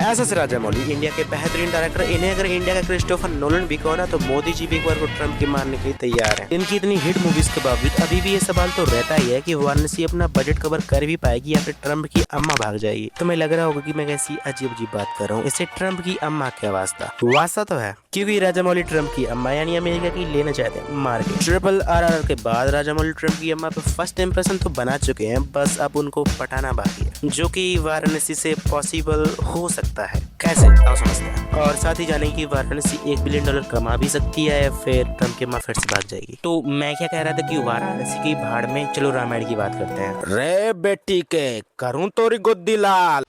ऐसा से राजामौली इंडिया के बेहतरीन डायरेक्टर, इन्हें अगर इंडिया का क्रिस्टोफर नोलन भी कहो ना तो मोदी जी भी एक बार को ट्रम्प की मारने के लिए तैयार हैं। इनकी इतनी हिट मूवीज के बावजूद अभी भी ये सवाल तो रहता ही है कि वाराणसी अपना बजट कवर कर भी पाएगी या फिर ट्रम्प की अम्मा भाग जाएगी। तुम्हें लग रहा होगा कि मैं कैसी अजीब अजीब बात कर रहा हूँ, इससे ट्रम्प की अम्मा क्या वास्ता तो है, क्योंकि राजामौली ट्रम्प की अम्मा यानी अमेरिका की लेना चाहते हैं मार के। RRR के बाद राजामौली ट्रम्प की अम्मा पे फर्स्ट इंप्रेशन तो बना चुके हैं, बस अब उनको पटाना बाकी है, जो कि वाराणसी से पॉसिबल हो सकता है। कैसे आओ समझते हैं, और साथ ही जाने की वाराणसी $1 बिलियन कमा भी सकती है या फिर ट्रम्प की अम्मा फिर से भाग जाएगी। तो मैं क्या कह रहा था कि वाराणसी की भाड़ में, चलो रामायण की बात करते हैं। रे बेटी के करूं तोरी गोदी लाल।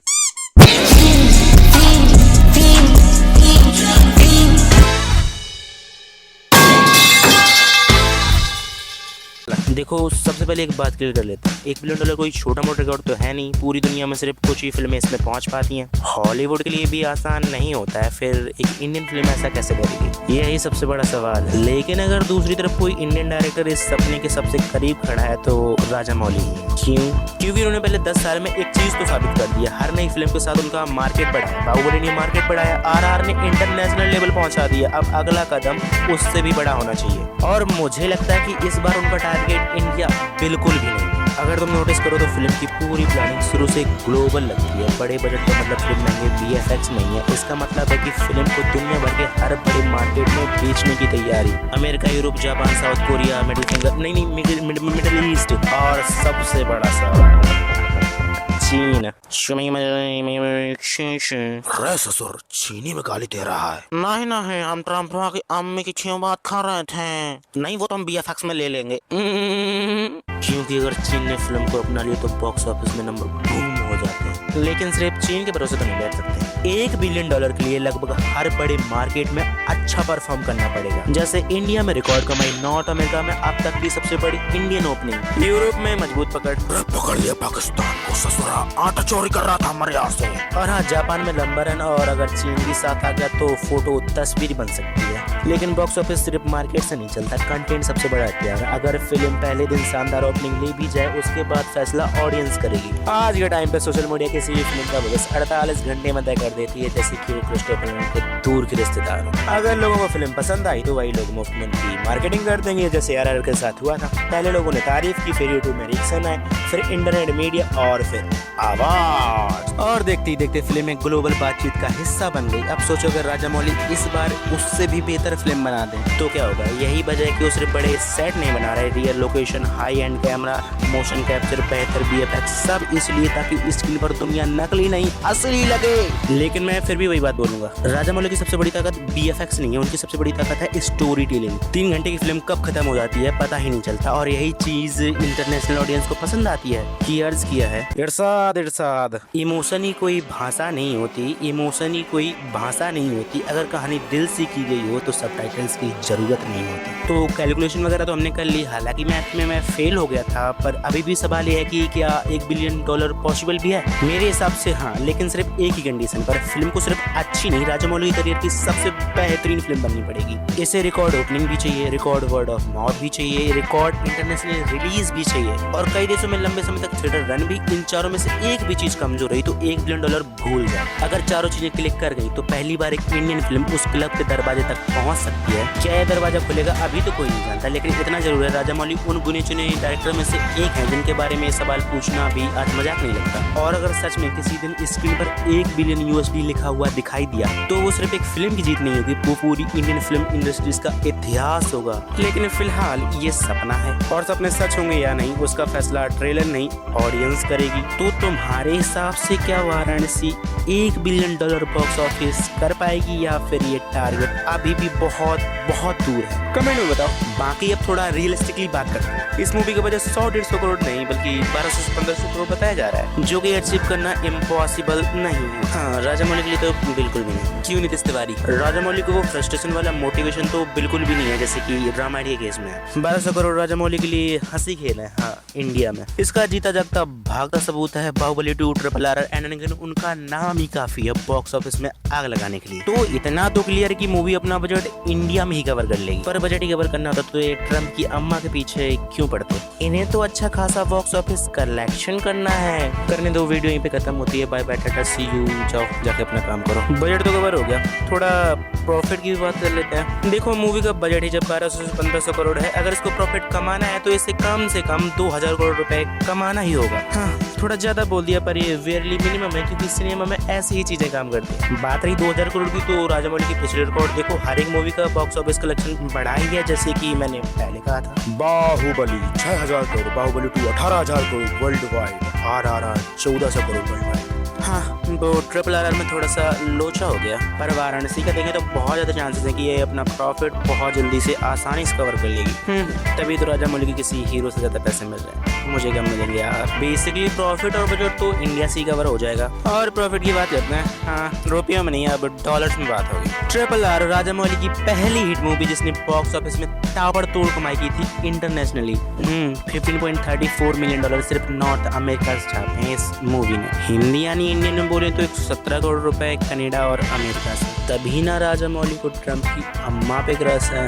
देखो सबसे पहले एक बात क्लियर कर लेते हैं, $1 बिलियन कोई छोटा मोटा रिकॉर्ड तो है नहीं। पूरी दुनिया में सिर्फ कुछ ही फिल्में इसमें पहुंच पाती हैं। हॉलीवुड के लिए भी आसान नहीं होता है, फिर एक इंडियन फिल्म ऐसा कैसे करेगी, यही सबसे बड़ा सवाल है। लेकिन अगर दूसरी तरफ कोई इंडियन डायरेक्टर इस सपने के सबसे करीब खड़ा है तो राजामौली ही। क्यों? क्योंकि उन्होंने पहले 10 साल में एक चीज तो साबित कर दिया, हर नई फिल्म के साथ उनका मार्केट बढ़ाया। बाहुबली ने मार्केट बढ़ाया, RRR ने इंटरनेशनल लेवल पहुंचा दिया, अब अगला कदम उससे भी बड़ा होना चाहिए। और मुझे लगता है कि इस बार उनका टारगेट इंडिया बिल्कुल भी नहीं। अगर तुम नोटिस करो तो फिल्म की पूरी प्लानिंग शुरू से ग्लोबल लगती है। बड़े बजट का मतलब फिल्म महंगे VFX नहीं है, इसका मतलब है कि फिल्म को दुनिया भर के हर बड़े मार्केट में बेचने की तैयारी। America, Europe, Japan, south Korea, middle east, और सबसे बड़ा सवाल चीन। अरे ससुर, चीनी में गाली दे रहा है। नहीं, हम ट्रम्प की अम्मी की क्यों बात कर रहे थे। नहीं, वो तो हम VFX में ले लेंगे। क्योंकि अगर चीन ने फिल्म को अपना लिया तो बॉक्स ऑफिस में नंबर बूम हो जाते हैं। लेकिन सिर्फ चीन के भरोसे तो नहीं बैठ सकते। $1 बिलियन के लिए लगभग हर बड़े मार्केट में अच्छा परफॉर्म करना पड़ेगा। जैसे इंडिया में रिकॉर्ड कमाई, नॉर्थ अमेरिका में अब तक की सबसे बड़ी इंडियन ओपनिंग, यूरोप में मजबूत पकड़ लिया पाकिस्तान को, ससुरा आटा चोरी कर रहा था हमारे यहाँ से। और हाँ, जापान में नंबर 1, और अगर चीन भी साथ आ गया तो फोटो तस्वीर बन सकती है। लेकिन बॉक्स ऑफिस सिर्फ मार्केट से नहीं चलता, कंटेंट सबसे बड़ा हथियार। अगर फिल्म पहले दिन शानदार ओपनिंग ले भी जाए, उसके बाद फैसला ऑडियंस करेगी। आज के टाइम पे सोशल मीडिया किसी भी फिल्म का बस 48 घंटे में तय कर देती है, जैसे कि क्रिस्टोफर नोलन के दूर के रिश्तेदार हो। अगर लोगों को फिल्म पसंद आई तो वही लोग मुफ्त में की मार्केटिंग कर देंगे, जैसे RRR के साथ हुआ था। पहले लोगों ने तारीफ की, फिर यूट्यूब में रिएक्शन आए, फिर इंटरनेट, मीडिया, और फिर आवाज, और देखते ही देखते फिल्म एक ग्लोबल बातचीत का हिस्सा बन गई। अब सोचो अगर राजामौली इस बार उससे भी बेहतर फिल्म बना दे तो क्या होगा। यही वजह है कि वो सिर्फ बड़े सेट नहीं बना रहे, real location, high and camera, motion capture, बेहतर VFX, सब इसलिए ताकि स्क्रीन पर दुनिया नकली नहीं असली लगे। लेकिन मैं फिर भी वही बात बोलूंगा, राजामौली की सबसे बड़ी ताकत VFX नहीं है, उनकी सबसे बड़ी ताकत है स्टोरी टेलिंग। 3 घंटे की फिल्म कब खत्म हो जाती है पता ही नहीं चलता, और यही चीज इंटरनेशनल ऑडियंस को पसंद आती है। कि अर्ज किया है इरशाद, इमोशन ही कोई भाषा नहीं होती, इमोशन ही कोई भाषा नहीं होती। अगर कहानी दिल से की गई हो तो सबटाइटल्स की जरूरत नहीं होती। तो कैलकुलेशन वगैरह तो हमने कर ली, हालांकि मैथ में मैं फेल हो गया था, पर अभी भी सवाल ये है कि क्या $1 बिलियन पॉसिबल भी है। मेरे हिसाब से हाँ, लेकिन सिर्फ एक ही कंडीशन पर। फिल्म को सिर्फ अच्छी नहीं, राजामौली करियर की सबसे बेहतरीन फिल्म बननी पड़ेगी। इसे रिकॉर्ड ओपनिंग भी चाहिए, रिकॉर्ड वर्ड ऑफ माउथ भी चाहिए, रिकॉर्ड इंटरनेशनल रिलीज भी चाहिए, और कई देशों में लंबे समय तक थिएटर रन भी। इन चारों में से एक भी चीज कमजोर रही तो $1 बिलियन भूल जाए। अगर चारों चीजें क्लिक कर गई तो पहली बार एक इंडियन फिल्म उस क्लब के दरवाजे तक पहुंच सकती है। क्या यह दरवाजा खुलेगा अभी तो कोई नहीं जानता, लेकिन इतना जरूर है, राजामौली उन गुने चुने डायरेक्टर में से एक है जिनके बारे में सवाल पूछना भी आज मजाक नहीं लगता। और अगर सच में किसी दिन स्क्रीन पर $1 बिलियन लिखा हुआ दिखाई दिया तो वो सिर्फ एक फिल्म की जीत नहीं होगी, वो पूरी इंडियन फिल्म इंडस्ट्रीज का इतिहास होगा। लेकिन फिलहाल ये सपना है, और सपने सच होंगे या नहीं उसका फैसला ट्रेलर नहीं ऑडियंस करेगी। तो तुम्हारे हिसाब से क्या वाराणसी $1 बिलियन बॉक्स ऑफिस कर पाएगी, या फिर ये टारगेट अभी भी बहुत बहुत दूर है? कमेंट में बताओ। बाकी अब थोड़ा रियलिस्टिकली बात करते हैं। इस मूवी का बजट 100-150 करोड़ नहीं बल्कि 1200 से 1500 करोड़ बताया जा रहा है, जो कि अचीव करना इम्पॉसिबल नहीं है। हाँ, राजामौली के लिए तो बिल्कुल भी नहीं। क्यों नीतीश तिवारी? राजामौली को वो फ्रस्ट्रेशन वाला मोटिवेशन तो बिल्कुल भी नहीं है, जैसे कि रामायण के केस में। 1200 करोड़ राजामौली के लिए हंसी खेल है। हाँ, इंडिया में इसका जीता जागता भागता सबूत है बाहुबली 2, RRR, एंड उनका नाम ही काफी है बॉक्स ऑफिस में आग लगाने के लिए। तो इतना तो क्लियर कि मूवी अपना बजट इंडिया में ही कवर कर लेगी, पर बजट ही कवर करना होता तो ये ट्रम्प की अम्मा के पीछे क्यों पड़ते? इन्हें तो अच्छा खासा बॉक्स ऑफिस कलेक्शन करना है। करने दो, वीडियो यहीं पे खत्म होती है। Bye bye, tata, see you, जाओ। जाके अपना काम करो। बजट तो कवर हो गया, थोड़ा प्रॉफिट की भी बात कर लेते हैं। देखो मूवी का बजट ही जब 1200 से 1500 करोड़ है, अगर इसको प्रॉफिट कमाना है तो इसे कम से कम 2000 करोड़ रुपए कमाना ही होगा। हाँ, थोड़ा ज्यादा बोल दिया पर ये वेयरली मिनिमम है, क्योंकि सिनेमा में ऐसी ही चीजें काम करती हैं। बात रही 2000 करोड़ की, तो राजामौली की पिछले रिकॉर्ड देखो, हर एक मूवी का बॉक्स ऑफिस कलेक्शन बढ़ा ही है, जैसे कि मैंने पहले कहा था। Baahubali 6000 crore, Baahubali 2 18,000 crore worldwide, RRR 1400 crore worldwide. हाँ, तो RRR में थोड़ा सा लोचा हो गया, पर वाराणसी का देखें तो बहुत ज़्यादा चांसेस है कि ये अपना प्रॉफिट बहुत जल्दी से आसानी से कवर कर लेगी। तभी तो राजामौली की किसी हीरो से ज़्यादा पैसे मिल रहे हैं, मुझे कम मिलेंगे यार। बेसिकली प्रॉफिट और बजट तो इंडिया से ही कवर हो जाएगा। और प्रॉफिट की बात करते हैं, हाँ रुपयों में नहीं, अब डॉलर्स में बात होगी। RRR राजामौली की पहली हिट मूवी जिसने बॉक्स ऑफिस में ताबड़तोड़ कमाई की थी इंटरनेशनली। 15.34 मिलियन डॉलर सिर्फ नॉर्थ अमेरिका से छापे हैं इस मूवी ने। हिंदी यानी इंडियन में बोले तो 117 करोड़ रुपए कनाडा और अमेरिका से। तभी ना राजामौली को ट्रम्प की अम्मा पे क्रश है।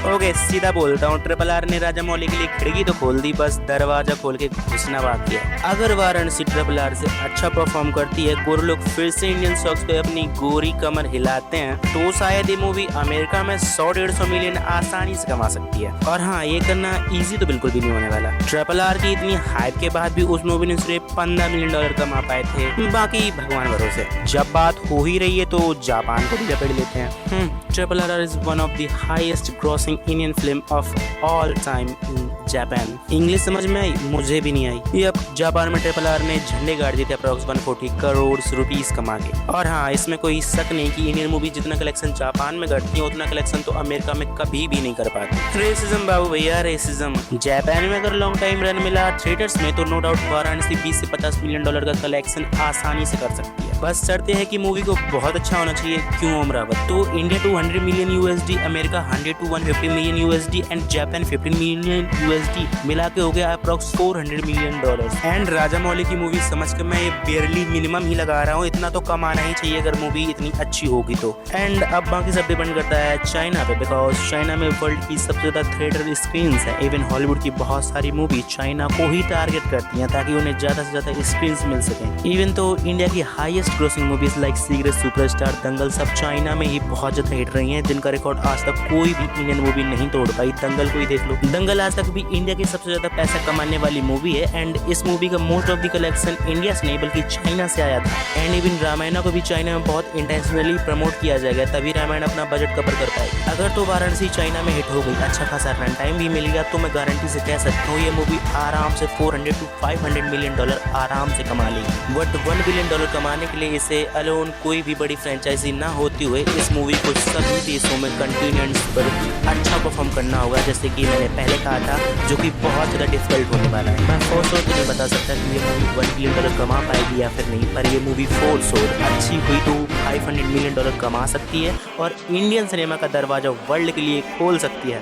ओके, सीधा बोलता हूँ, RRR ने राजामौली के लिए खिड़की तो खोल दी, बस दरवाजा खोल के घुसना बाकी है। अगर वाराणसी RRR से अच्छा परफॉर्म करती है, गोरे लोग फिर से इंडियन सॉक्स पे अपनी गोरी कमर हिलाते हैं, तो शायद ये मूवी अमेरिका में 100-150 मिलियन आसानी से कमा सकती है। और हाँ, ये करना इजी तो बिल्कुल भी नहीं होने वाला। RRR की इतनी हाइप के बाद भी उस मूवी ने सिर्फ 15 मिलियन डॉलर कमा पाए थे, बाकी भगवान भरोसे। जब बात हो ही रही है तो जापान को भी लपेट लेते हैं। RRR is one of the highest grossing Indian film of all time in Japan. English समझ में आई? मुझे भी नहीं आई। ये जापान में RRR ने झंडे गाड़ दिए थे अप्रॉक्स 140 करोड़ रुपीस कमा के। और हाँ, इसमें कोई शक नहीं कि इंडियन मूवी जितना कलेक्शन जापान में करती है, उतना कलेक्शन तो अमेरिका में कभी भी नहीं कर पाती। रेसिज्म बाबू भैया, रेसिज्म। जापान में अगर लॉन्ग टाइम रन मिला थिएटर्स में, तो नो डाउट वाराणसी 20 से 50 मिलियन डॉलर का कलेक्शन आसानी से कर सकती है। बस शर्त है कि मूवी को बहुत अच्छा होना चाहिए। क्यों अमरावत? तो India 200 million USD, America 100 to 150 million USD and Japan 15 million USD, मिला के हो गया approx 400 million dollar. And Rajamouli की मूवी समझ के मैं ये बेयरली मिनिमम ही लगा रहा हूँ, इतना तो कमाना ही चाहिए अगर मूवी इतनी अच्छी होगी तो। एंड अब बाकी सब डिपेंड करता है चाइना पे, बिकॉज चाइना में वर्ल्ड की सबसे ज़्यादा थिएटर स्क्रीन है। इवन हॉलीवुड की बहुत सारी मूवी चाइना को ही टारगेट करती हैं ताकि उन्हें ज़्यादा से ज़्यादा स्क्रीन मिल सकें। इवन तो इंडिया की highest grossing movies like Secret Superstar, Dangal सब चाइना में ही बहुत ज़्यादा हिट रही हैं, जिनका रिकॉर्ड आज तक कोई भी इंडियन मूवी नहीं तोड़ पाई। दंगल को ही देख लो, दंगल आज तक भी इंडिया की सबसे ज़्यादा पैसा कमाने वाली मूवी है। एंड इस मूवी का most of the collection India से नहीं बल्कि चाइना से आया था। एंड इवन रामायण को भी चाइना में बहुत इंटेंशनली प्रमोट किया जाएगा, तभी रामायण अपना बजट कवर कर पाएगी। अगर तो वाराणसी चाइना में हिट हो गई, अच्छा खासा रन टाइम भी मिलेगा, तो मैं गारंटी से कह सकता हूँ ये मूवी आराम से 400 to 500 मिलियन डॉलर आराम से कमा लेगी। बट 1 बिलियन डॉलर कमाने के लिए इसे अलोन कोई भी बड़ी फ्रेंचाइजी ना होती हुए इस मूवी को सभी देशों में कंटिनेंट्स पर अच्छा परफॉर्म करना होगा, जैसे कि मैंने पहले कहा था, जो कि बहुत ज़्यादा डिफिकल्ट होने वाला है। मैं फोर शोर तो नहीं बता सकता कि ये मूवी 1 बिलियन डॉलर कमा पाएगी या फिर नहीं, पर ये मूवी फोर शोर अच्छी हुई तो 500 मिलियन डॉलर कमा सकती है और इंडियन सिनेमा का दरवाजा वर्ल्ड के लिए खोल सकती है।